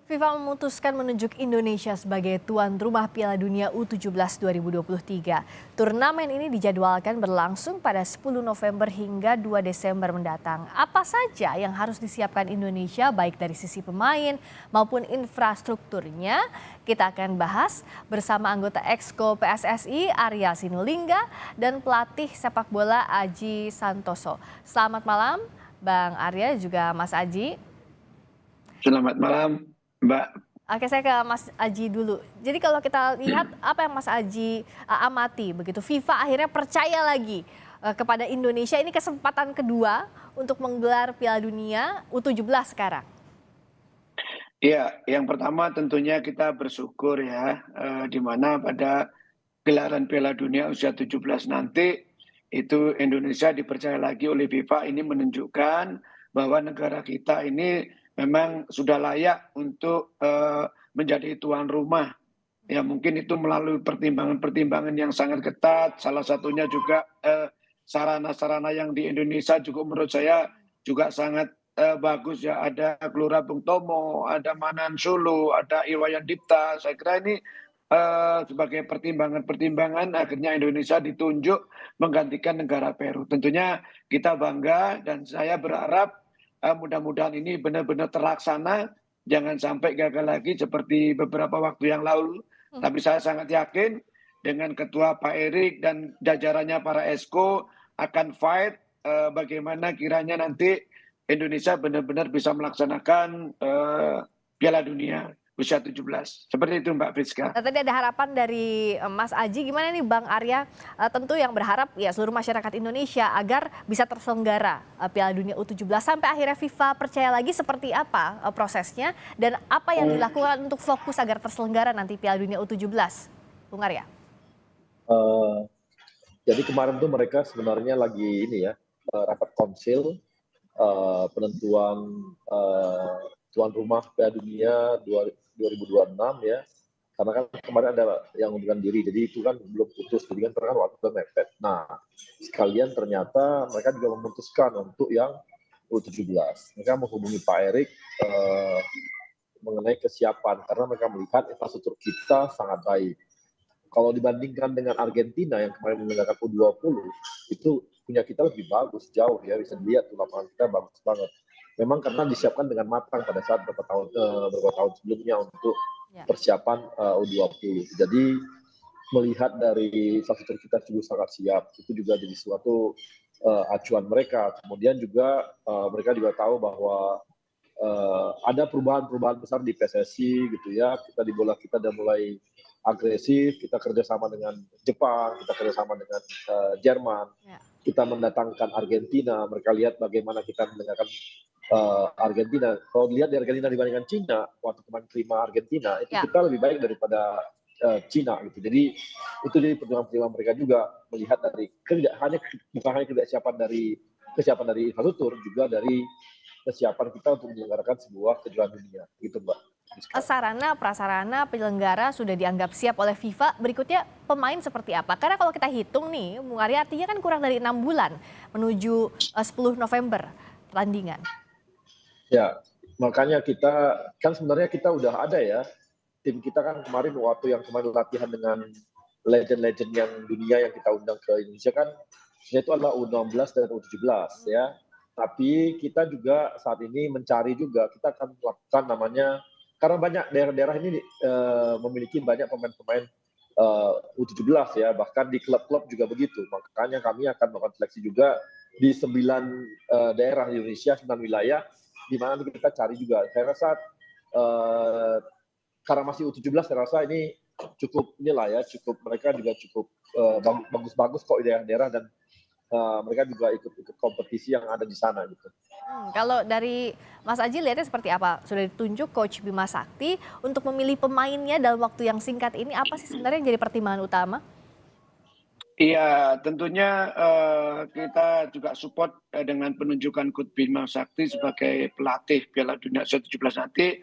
FIFA memutuskan menunjuk Indonesia sebagai tuan rumah Piala Dunia U17 2023. Turnamen ini dijadwalkan berlangsung pada 10 November hingga 2 Desember mendatang. Apa saja yang harus disiapkan Indonesia baik dari sisi pemain maupun infrastrukturnya? Kita akan bahas bersama anggota Exco PSSI Arya Sinulinga dan pelatih sepak bola Aji Santoso. Selamat malam Bang Arya juga Mas Aji. Selamat malam, Mbak. Oke, saya ke Mas Aji dulu. Jadi kalau kita lihat apa yang Mas Aji amati begitu, FIFA akhirnya percaya lagi kepada Indonesia, ini kesempatan kedua untuk menggelar Piala Dunia U17 sekarang. Ya, yang pertama tentunya kita bersyukur ya, di mana pada gelaran Piala Dunia usia 17 nanti itu Indonesia dipercaya lagi oleh FIFA. Ini menunjukkan bahwa negara kita ini memang sudah layak untuk menjadi tuan rumah. Ya mungkin itu melalui pertimbangan-pertimbangan yang sangat ketat. Salah satunya juga sarana-sarana yang di Indonesia juga menurut saya juga sangat bagus ya. Ada Gelora Bung Tomo, ada Manan Solo, ada Iwayan Dipta. Saya kira ini sebagai pertimbangan-pertimbangan akhirnya Indonesia ditunjuk menggantikan negara Peru. Tentunya kita bangga dan saya berharap mudah-mudahan ini benar-benar terlaksana, jangan sampai gagal lagi seperti beberapa waktu yang lalu. Tapi saya sangat yakin dengan Ketua Pak Erik dan jajarannya para Esko akan fight bagaimana kiranya nanti Indonesia benar-benar bisa melaksanakan Piala Dunia usia 17. Seperti itu Mbak Friska. Nah, tadi ada harapan dari Mas Aji, gimana nih Bang Arya? Tentu yang berharap ya seluruh masyarakat Indonesia agar bisa terselenggara Piala Dunia U17 sampai akhirnya FIFA percaya lagi seperti apa prosesnya dan apa yang dilakukan untuk fokus agar terselenggara nanti Piala Dunia U17, Bung Arya? Jadi kemarin tuh mereka sebenarnya lagi ini ya rapat konsil penentuan tuan rumah Piala Dunia 2026 ya, karena kan kemarin ada yang mengundurkan diri, jadi itu kan belum putus, jadi kan waktu mepet. Nah, sekalian ternyata mereka juga memutuskan untuk yang U17. Mereka menghubungi Pak Erik mengenai kesiapan, karena mereka melihat infrastruktur kita sangat baik. Kalau dibandingkan dengan Argentina yang kemarin menyelenggarakan U20, itu punya kita lebih bagus jauh ya, bisa dilihat tuh lapangan kita bagus banget. Memang karena disiapkan dengan matang pada saat beberapa tahun sebelumnya untuk persiapan U20. Jadi melihat dari infrastruktur kita juga sangat siap, itu juga jadi suatu acuan mereka. Kemudian juga mereka juga tahu bahwa ada perubahan-perubahan besar di PSSI gitu ya. Kita di bola kita udah mulai agresif, kita kerjasama dengan Jepang, kita kerjasama dengan Jerman, kita mendatangkan Argentina. Mereka lihat bagaimana kita mendengarkan Argentina. Kalau dilihat di Argentina dibandingkan Cina, waktu kemarin terima Argentina, itu kita lebih baik daripada Cina gitu. Jadi itu jadi pertimbangan mereka juga melihat dari bukan hanya kesiapan dari infrastruktur, juga dari kesiapan kita untuk menyelenggarakan sebuah kejuaraan dunia, gitu Mbak. Sarana prasarana penyelenggara sudah dianggap siap oleh FIFA. Berikutnya pemain seperti apa? Karena kalau kita hitung nih, Bung Arya, artinya kan kurang dari 6 bulan menuju 10 November pertandingan. Ya, makanya kita kan sebenarnya kita udah ada ya. Tim kita kan kemarin waktu yang kemarin latihan dengan legend-legend yang dunia yang kita undang ke Indonesia kan, itu adalah U16 dan U17 ya. Tapi kita juga saat ini mencari juga, kita akan melakukan namanya, karena banyak daerah-daerah ini memiliki banyak pemain-pemain U17 ya, bahkan di klub-klub juga begitu. Makanya kami akan melakukan seleksi juga di 9 daerah di Indonesia, 9 wilayah, di mana kita cari juga. Saya rasa karena masih U17, saya rasa ini cukup mereka juga cukup bagus-bagus kok di daerah-daerah, dan mereka juga ikut kompetisi yang ada di sana gitu. Kalau dari Mas Aji lihatnya seperti apa? Sudah ditunjuk Coach Bima Sakti untuk memilih pemainnya dalam waktu yang singkat ini, apa sih sebenarnya yang jadi pertimbangan utama? Iya, tentunya kita juga support dengan penunjukan Coach Bima Sakti sebagai pelatih Piala Dunia U17 nanti.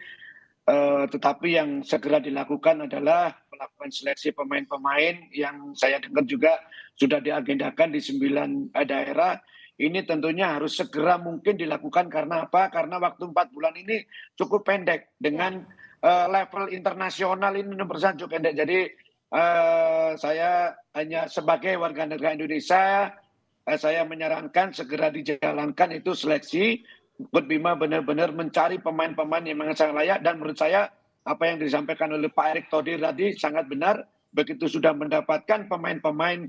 Tetapi yang segera dilakukan adalah melakukan seleksi pemain-pemain yang saya dengar juga sudah diagendakan di 9 daerah. Ini tentunya harus segera mungkin dilakukan, karena apa? Karena waktu 4 bulan ini cukup pendek dengan level internasional ini nomor satu Endek. Jadi saya hanya sebagai warga negara Indonesia, saya menyarankan segera dijalankan itu seleksi. Coach Bima benar-benar mencari pemain-pemain yang sangat layak, dan menurut saya apa yang disampaikan oleh Pak Erick Thohir tadi sangat benar. Begitu sudah mendapatkan pemain-pemain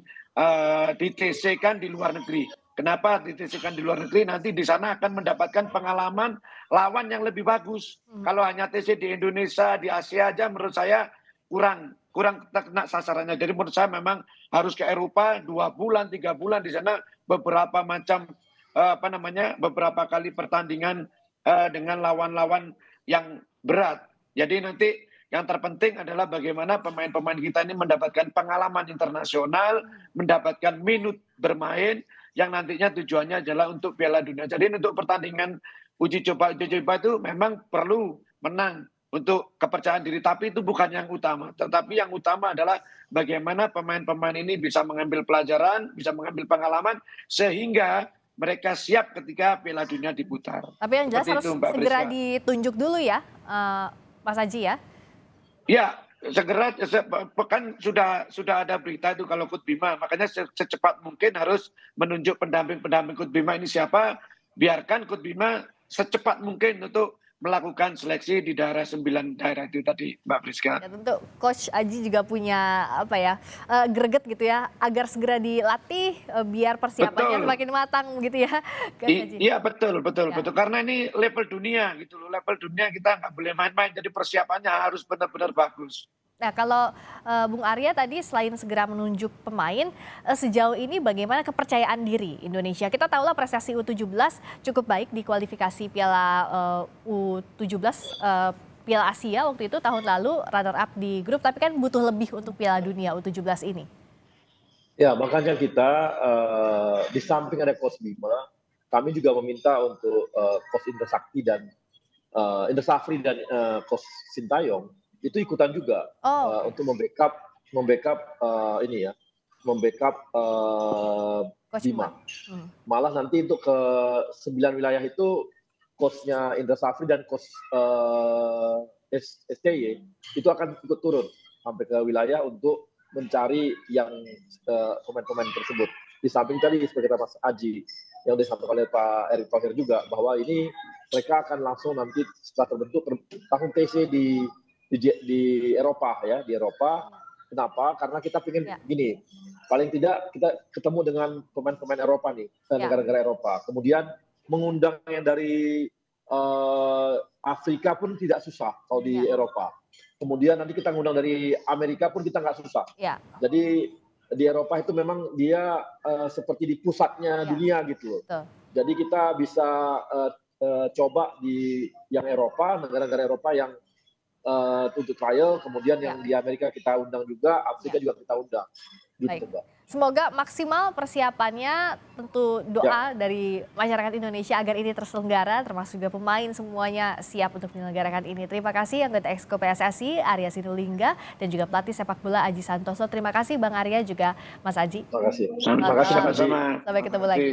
di TC kan di luar negeri. Kenapa di TC kan di luar negeri? Nanti di sana akan mendapatkan pengalaman lawan yang lebih bagus. Kalau hanya TC di Indonesia, di Asia aja menurut saya kurang kena sasarannya. Jadi menurut saya memang harus ke Eropa 2 bulan, 3 bulan di sana beberapa macam beberapa kali pertandingan dengan lawan-lawan yang berat. Jadi nanti yang terpenting adalah bagaimana pemain-pemain kita ini mendapatkan pengalaman internasional, mendapatkan minut bermain yang nantinya tujuannya adalah untuk Piala Dunia. Jadi untuk pertandingan uji coba itu memang perlu menang untuk kepercayaan diri, tapi itu bukan yang utama. Tetapi yang utama adalah bagaimana pemain-pemain ini bisa mengambil pelajaran, bisa mengambil pengalaman, sehingga mereka siap ketika Piala Dunia diputar. Tapi yang jelas harus segera ditunjuk dulu ya, Mas Aji ya? Ya, segera, kan sudah ada berita itu kalau Coach Bima, makanya secepat mungkin harus menunjuk pendamping Coach Bima ini siapa, biarkan Coach Bima secepat mungkin untuk melakukan seleksi di daerah 9 daerah itu tadi, Mbak Priska. Ya, tentu Coach Aji juga punya greget gitu ya, agar segera dilatih biar persiapannya semakin matang gitu ya. Iya betul. Karena ini level dunia gitu loh, level dunia kita nggak boleh main-main, jadi persiapannya harus benar-benar bagus. Nah, kalau Bung Arya tadi selain segera menunjuk pemain, sejauh ini bagaimana kepercayaan diri Indonesia? Kita tahulah prestasi U17 cukup baik di kualifikasi Piala U17 Piala Asia waktu itu tahun lalu runner up di grup, tapi kan butuh lebih untuk Piala Dunia U17 ini. Ya, makanya kita di samping ada Coach Bima, kami juga meminta untuk Coach Indra Sakti dan Indra Safri dan Coach Sintayong itu ikutan juga untuk membackup Bima. Malah nanti untuk ke 9 wilayah itu coachnya Indra Safri dan coach STY itu akan ikut turun sampai ke wilayah untuk mencari yang pemain-pemain tersebut. Di samping tadi seperti kata Mas Aji yang disampaikan oleh Pak Erick Thohir juga, bahwa ini mereka akan langsung nanti setelah terbentuk tahun TC di Eropa ya, di Eropa. Kenapa? Karena kita ingin gini, paling tidak kita ketemu dengan pemain-pemain Eropa nih, negara-negara Eropa. Kemudian mengundang yang dari Afrika pun tidak susah kalau di Eropa. Kemudian nanti kita ngundang dari Amerika pun kita nggak susah. Jadi di Eropa itu memang dia seperti di pusatnya dunia gitu loh. Jadi kita bisa coba di yang Eropa, negara-negara Eropa yang untuk trial, kemudian yang di Amerika kita undang juga, Afrika juga kita undang. Gitu, Mbak. Semoga maksimal persiapannya, tentu doa dari masyarakat Indonesia agar ini terselenggara, termasuk juga pemain semuanya siap untuk menyelenggarakan ini. Terima kasih anggota Exco PSSI Arya Sinulinga dan juga pelatih sepak bola Aji Santoso. Terima kasih Bang Arya juga Mas Aji. Terima kasih. Terima kasih sama-sama. Sampai ketemu lagi.